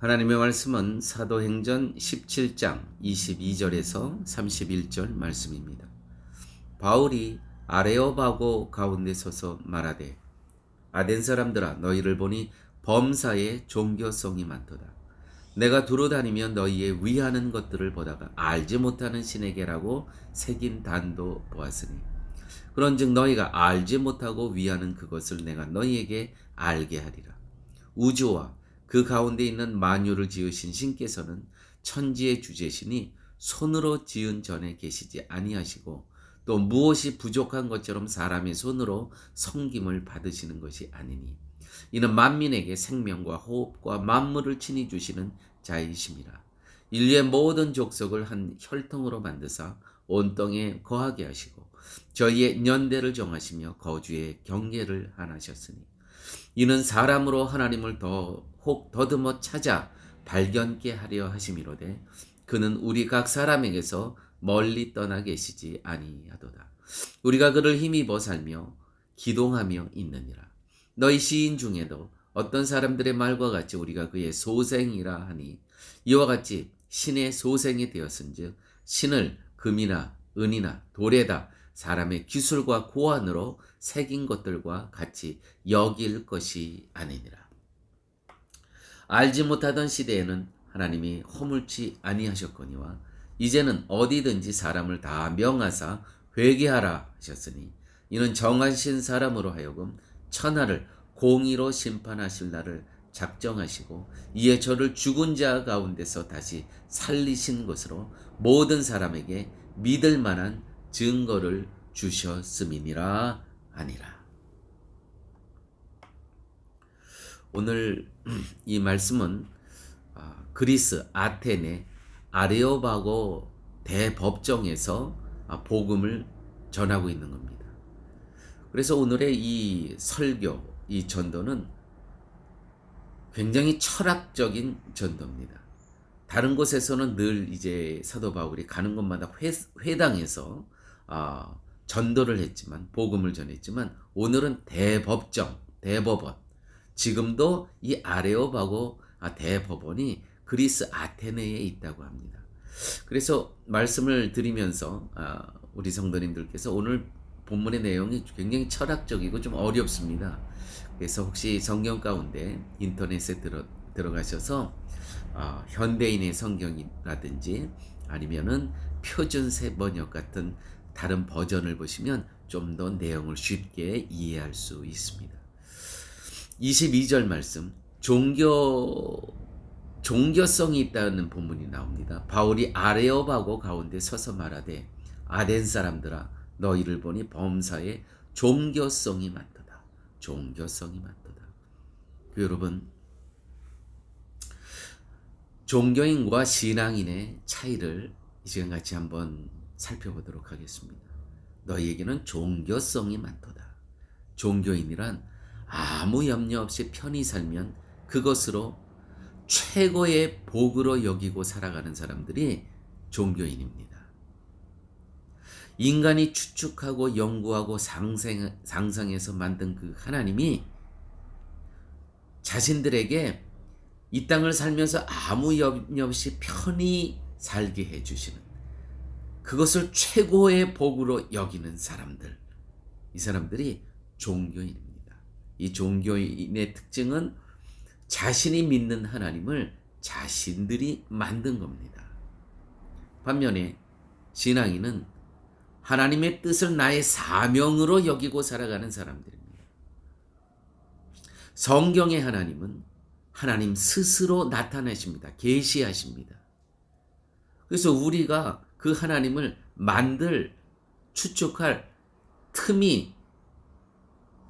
하나님의 말씀은 사도행전 17장 22절에서 31절 말씀입니다. 바울이 아레오바고 가운데 서서 말하되 아덴 사람들아 너희를 보니 범사에 종교성이 많도다. 내가 두루 다니며 너희의 위하는 것들을 보다가 알지 못하는 신에게라고 새긴 단도 보았으니 그런즉 너희가 알지 못하고 위하는 그것을 내가 너희에게 알게 하리라. 우주와 그 가운데 있는 만유를 지으신 신께서는 천지의 주제시니 손으로 지은 전에 계시지 아니하시고 또 무엇이 부족한 것처럼 사람의 손으로 섬김을 받으시는 것이 아니니 이는 만민에게 생명과 호흡과 만물을 친히 주시는 자이심이라. 인류의 모든 족속을 한 혈통으로 만드사 온 땅에 거하게 하시고 저희의 연대를 정하시며 거주의 경계를 하나셨으니 이는 사람으로 하나님을 혹 더듬어 찾아 발견케 하려 하심이로되 그는 우리 각 사람에게서 멀리 떠나 계시지 아니하도다. 우리가 그를 힘입어 살며 기동하며 있느니라. 너희 시인 중에도 어떤 사람들의 말과 같이 우리가 그의 소생이라 하니 이와 같이 신의 소생이 되었은즉 신을 금이나 은이나 돌에다 사람의 기술과 고안으로 새긴 것들과 같이 여길 것이 아니니라. 알지 못하던 시대에는 하나님이 허물지 아니하셨거니와 이제는 어디든지 사람을 다 명하사 회개하라 하셨으니 이는 정하신 사람으로 하여금 천하를 공의로 심판하실 날을 작정하시고 이에 저를 죽은 자 가운데서 다시 살리신 것으로 모든 사람에게 믿을 만한 증거를 주셨음이니라 하니라. 오늘 이 말씀은 그리스 아테네 아레오바고 대법정에서 복음을 전하고 있는 겁니다. 그래서 오늘의 이 설교, 이 전도는 굉장히 철학적인 전도입니다. 다른 곳에서는 늘 이제 사도 바울이 가는 곳마다 회당에서 전도를 했지만 복음을 전했지만 오늘은 대법정, 대법원. 지금도 이 아레오바고 대법원이 그리스 아테네에 있다고 합니다. 그래서 말씀을 드리면서 우리 성도님들께서 오늘 본문의 내용이 굉장히 철학적이고 좀 어렵습니다. 그래서 혹시 성경 가운데 인터넷에 들어가셔서 현대인의 성경이라든지 아니면은 표준 세번역 같은 다른 버전을 보시면 좀 더 내용을 쉽게 이해할 수 있습니다. 22절 말씀, 종교성이 있다는 본문이 나옵니다. 바울이 아레오바고 가운데 서서 말하되 아덴 사람들아 너희를 보니 범사에 종교성이 많도다. 종교성이 많도다. 여러분, 종교인과 신앙인의 차이를 이 시간 같이 한번 살펴보도록 하겠습니다. 너희에게는 종교성이 많도다. 종교인이란 아무 염려 없이 편히 살면 그것으로 최고의 복으로 여기고 살아가는 사람들이 종교인입니다. 인간이 추측하고 연구하고 상상해서 만든 그 하나님이 자신들에게 이 땅을 살면서 아무 염려 없이 편히 살게 해주시는 그것을 최고의 복으로 여기는 사람들, 이 사람들이 종교인입니다. 이 종교인의 특징은 자신이 믿는 하나님을 자신들이 만든 겁니다. 반면에 신앙인은 하나님의 뜻을 나의 사명으로 여기고 살아가는 사람들입니다. 성경의 하나님은 하나님 스스로 나타내십니다. 계시하십니다. 그래서 우리가 그 하나님을 추측할 틈이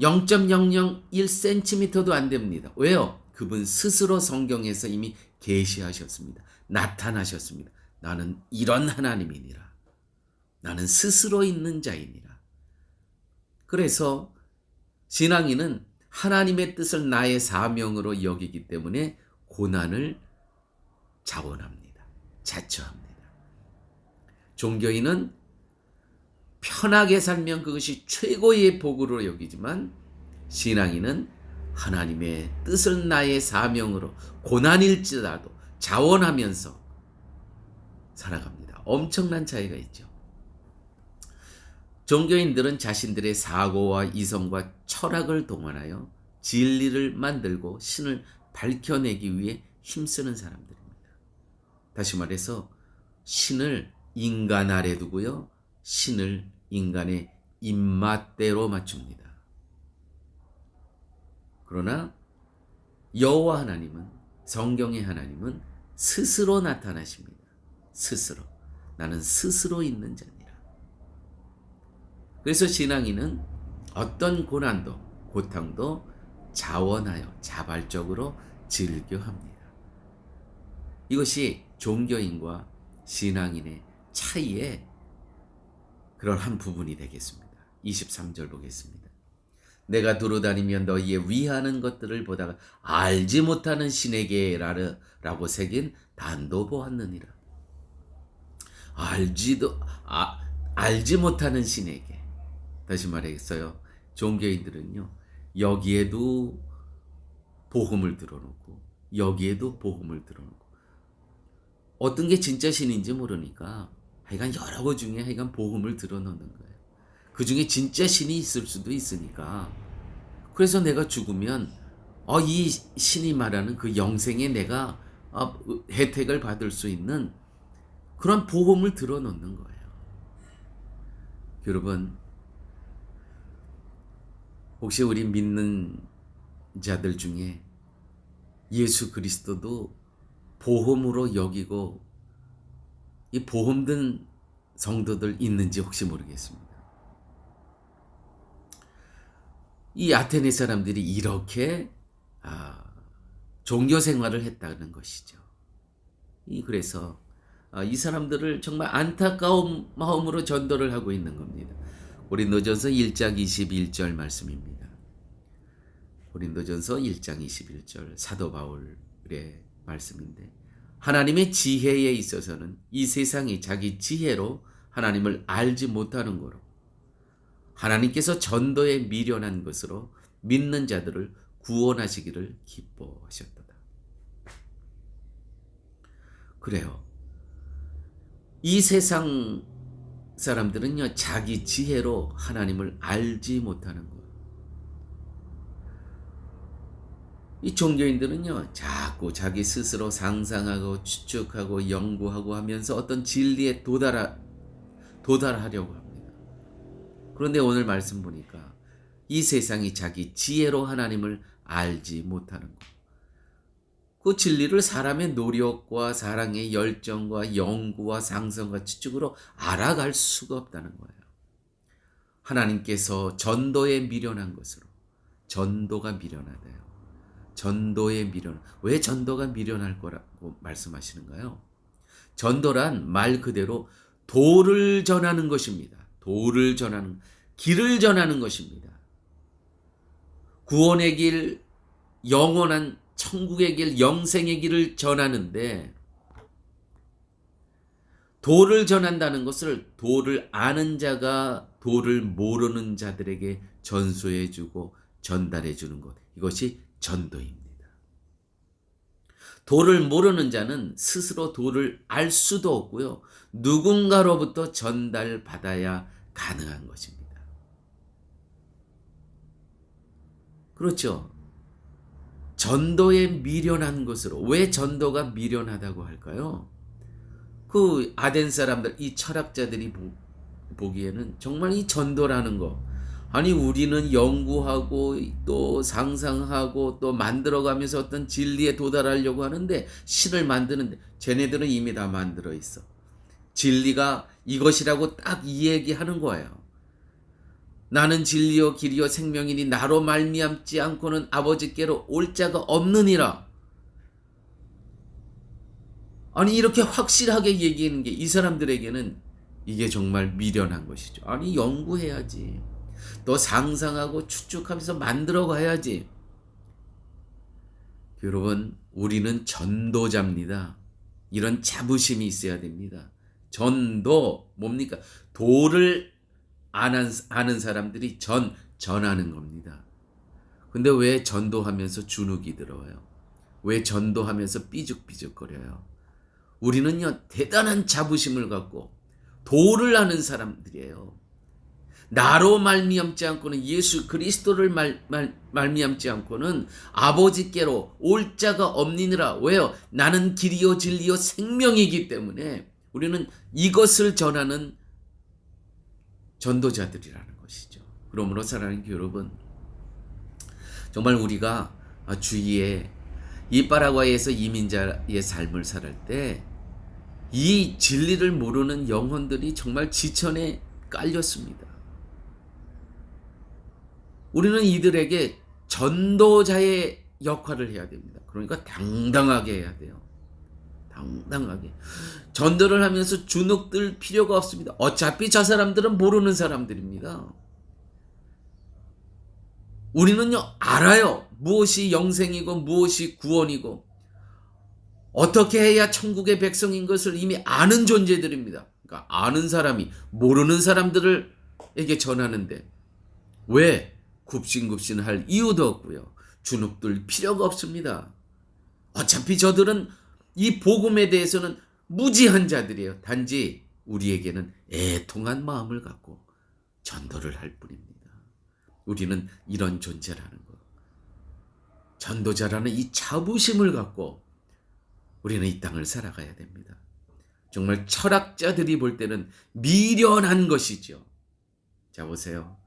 0.001cm도 안 됩니다. 왜요? 그분 스스로 성경에서 이미 계시하셨습니다. 나타나셨습니다. 나는 이런 하나님이니라. 나는 스스로 있는 자이니라. 그래서 신앙인은 하나님의 뜻을 나의 사명으로 여기기 때문에 고난을 자원합니다. 자처합니다. 종교인은 편하게 살면 그것이 최고의 복으로 여기지만 신앙인은 하나님의 뜻을 나의 사명으로 고난일지라도 자원하면서 살아갑니다. 엄청난 차이가 있죠. 종교인들은 자신들의 사고와 이성과 철학을 동원하여 진리를 만들고 신을 밝혀내기 위해 힘쓰는 사람들입니다. 다시 말해서 신을 인간 아래 두고요, 신을 인간의 입맛대로 맞춥니다. 그러나 여호와 하나님은, 성경의 하나님은 스스로 나타나십니다. 스스로. 나는 스스로 있는 자니라. 그래서 신앙인은 어떤 고난도 고통도 자원하여 자발적으로 즐겨합니다. 이것이 종교인과 신앙인의 차이의 그러한 부분이 되겠습니다. 23절 보겠습니다. 내가 두루다니며 너희의 위하는 것들을 보다가 알지 못하는 신에게 라고 새긴 단도 보았느니라. 알지 못하는 신에게. 다시 말하겠어요. 종교인들은요, 여기에도 복음을 들어놓고 여기에도 복음을 들어놓고 어떤 게 진짜 신인지 모르니까 하여간 여러 거 중에 하여간 복음을 들어놓는 거예요. 그 중에 진짜 신이 있을 수도 있으니까. 그래서 내가 죽으면 이 신이 말하는 그 영생에 내가 혜택을 받을 수 있는 그런 복음을 들어놓는 거예요. 여러분, 혹시 우리 믿는 자들 중에 예수 그리스도도 보험으로 여기고 이 보험 든 성도들 있는지 혹시 모르겠습니다. 이 아테네 사람들이 이렇게 종교 생활을 했다는 것이죠. 그래서 이 사람들을 정말 안타까운 마음으로 전도를 하고 있는 겁니다. 고린도전서 1장 21절 말씀입니다. 고린도전서 1장 21절 사도 바울의 말씀인데, 하나님의 지혜에 있어서는 이 세상이 자기 지혜로 하나님을 알지 못하는 거로 하나님께서 전도에 미련한 것으로 믿는 자들을 구원하시기를 기뻐하셨도다. 그래요. 이 세상 사람들은요, 자기 지혜로 하나님을 알지 못하는 거예요. 이 종교인들은요, 자꾸 자기 스스로 상상하고 추측하고 연구하고 하면서 어떤 진리에 도달하려고 합니다. 그런데 오늘 말씀 보니까 이 세상이 자기 지혜로 하나님을 알지 못하는 것. 그 진리를 사람의 노력과 사랑의 열정과 연구와 상상과 추측으로 알아갈 수가 없다는 거예요. 하나님께서 전도에 미련한 것으로, 전도가 미련하대요. 전도에 미련. 왜 전도가 미련할 거라고 말씀하시는가요? 전도란 말 그대로 도를 전하는 것입니다. 도를 전하는, 길을 전하는 것입니다. 구원의 길, 영원한 천국의 길, 영생의 길을 전하는데, 도를 전한다는 것을 도를 아는 자가 도를 모르는 자들에게 전수해주고 전달해주는 것, 이것이 전도입니다. 도를 모르는 자는 스스로 도를 알 수도 없고요, 누군가로부터 전달받아야 가능한 것입니다. 그렇죠? 전도에 미련한 것으로. 왜 전도가 미련하다고 할까요? 그 아덴 사람들, 이 철학자들이 보기에는 정말 이 전도라는 거, 아니 우리는 연구하고 또 상상하고 또 만들어가면서 어떤 진리에 도달하려고 하는데, 신을 만드는데 쟤네들은 이미 다 만들어 있어. 진리가 이것이라고 딱 이 얘기하는 거예요. 나는 진리요 길이요 생명이니 나로 말미암지 않고는 아버지께로 올 자가 없느니라. 아니 이렇게 확실하게 얘기하는 게 이 사람들에게는 이게 정말 미련한 것이죠. 아니 연구해야지. 또 상상하고 추측하면서 만들어 가야지. 여러분, 우리는 전도자입니다. 이런 자부심이 있어야 됩니다. 전도 뭡니까? 도를 아는 사람들이 전하는 겁니다. 근데 왜 전도하면서 주눅이 들어요? 왜 전도하면서 삐죽삐죽거려요? 우리는요, 대단한 자부심을 갖고 도를 아는 사람들이에요. 나로 말미암지 않고는, 예수 그리스도를 말미암지 않고는 아버지께로 올 자가 없느니라. 왜요? 나는 길이요 진리요 생명이기 때문에 우리는 이것을 전하는 전도자들이라는 것이죠. 그러므로 사랑하는 여러분, 정말 우리가 주위에 이 파라과이에서 이민자의 삶을 살할 때 이 진리를 모르는 영혼들이 정말 지천에 깔렸습니다. 우리는 이들에게 전도자의 역할을 해야 됩니다. 그러니까 당당하게 해야 돼요. 당당하게. 전도를 하면서 주눅들 필요가 없습니다. 어차피 저 사람들은 모르는 사람들입니다. 우리는요, 알아요. 무엇이 영생이고 무엇이 구원이고 어떻게 해야 천국의 백성인 것을 이미 아는 존재들입니다. 그러니까 아는 사람이 모르는 사람들에게 전하는데 왜 굽신굽신할 이유도 없고요. 주눅들 필요가 없습니다. 어차피 저들은 이 복음에 대해서는 무지한 자들이에요. 단지 우리에게는 애통한 마음을 갖고 전도를 할 뿐입니다. 우리는 이런 존재라는 것, 전도자라는 이 자부심을 갖고 우리는 이 땅을 살아가야 됩니다. 정말 철학자들이 볼 때는 미련한 것이죠. 자, 보세요.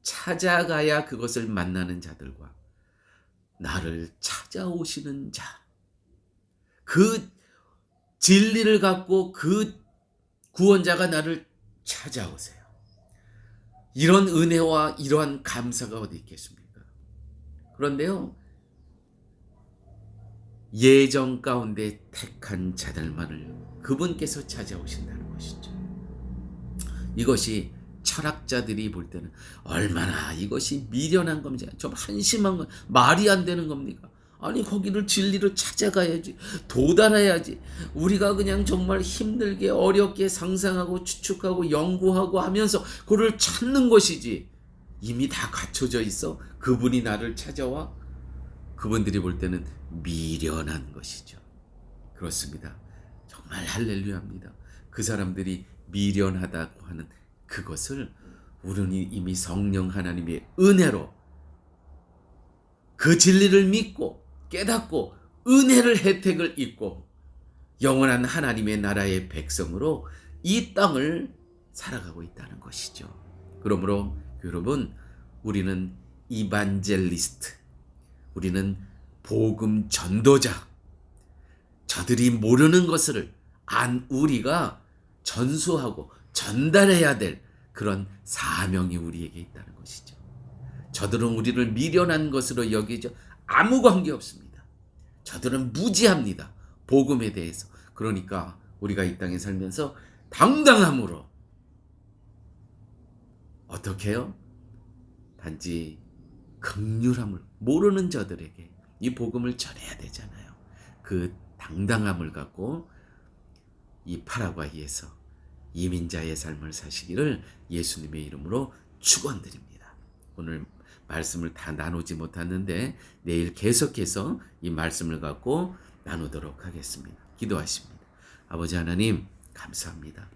찾아가야 그것을 만나는 자들과 나를 찾아오시는 자, 그 진리를 갖고 그 구원자가 나를 찾아오세요. 이런 은혜와 이러한 감사가 어디 있겠습니까? 그런데요, 예정 가운데 택한 자들만을 그분께서 찾아오신다는 것이죠. 이것이 철학자들이 볼 때는 얼마나 이것이 미련한 겁니까? 좀 한심한 거, 말이 안 되는 겁니까? 아니, 거기를 진리를 찾아가야지, 도달해야지. 우리가 그냥 정말 힘들게 어렵게 상상하고 추측하고 연구하고 하면서 그를 찾는 것이지, 이미 다 갖춰져 있어. 그분이 나를 찾아와. 그분들이 볼 때는 미련한 것이죠. 그렇습니다. 정말 할렐루야입니다. 그 사람들이 미련하다고 하는 그것을 우리는 이미 성령 하나님의 은혜로 그 진리를 믿고 깨닫고 은혜를 혜택을 입고 영원한 하나님의 나라의 백성으로 이 땅을 살아가고 있다는 것이죠. 그러므로 여러분, 우리는 이반젤리스트, 우리는 복음 전도자, 저들이 모르는 것을 안 우리가 전수하고 전달해야 될 그런 사명이 우리에게 있다는 것이죠. 저들은 우리를 미련한 것으로 여기죠. 아무 관계 없습니다. 저들은 무지합니다. 복음에 대해서. 그러니까 우리가 이 땅에 살면서 당당함으로 어떻게 해요? 단지 긍휼함을, 모르는 저들에게 이 복음을 전해야 되잖아요. 그 당당함을 갖고 이 파라과이에서 이민자의 삶을 사시기를 예수님의 이름으로 축원드립니다. 오늘 말씀을 다 나누지 못했는데 내일 계속해서 이 말씀을 갖고 나누도록 하겠습니다. 기도하십니다. 아버지 하나님, 감사합니다.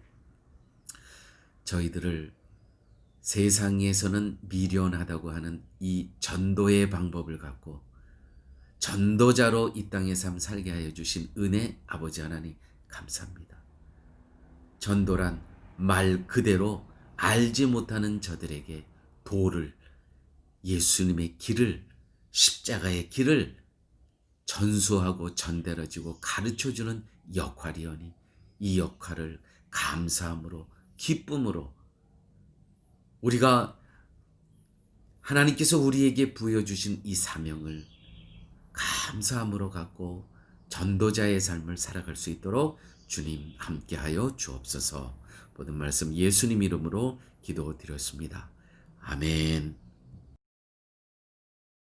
저희들을 세상에서는 미련하다고 하는 이 전도의 방법을 갖고 전도자로 이 땅의 삶 살게 하여 주신 은혜, 아버지 하나님 감사합니다. 전도란 말 그대로 알지 못하는 저들에게 도를, 예수님의 길을, 십자가의 길을 전수하고 전달해주고 가르쳐주는 역할이오니 이 역할을 감사함으로, 기쁨으로 우리가 하나님께서 우리에게 부여주신 이 사명을 감사함으로 갖고 전도자의 삶을 살아갈 수 있도록 주님 함께하여 주옵소서. 모든 말씀 예수님 이름으로 기도드렸습니다. 아멘.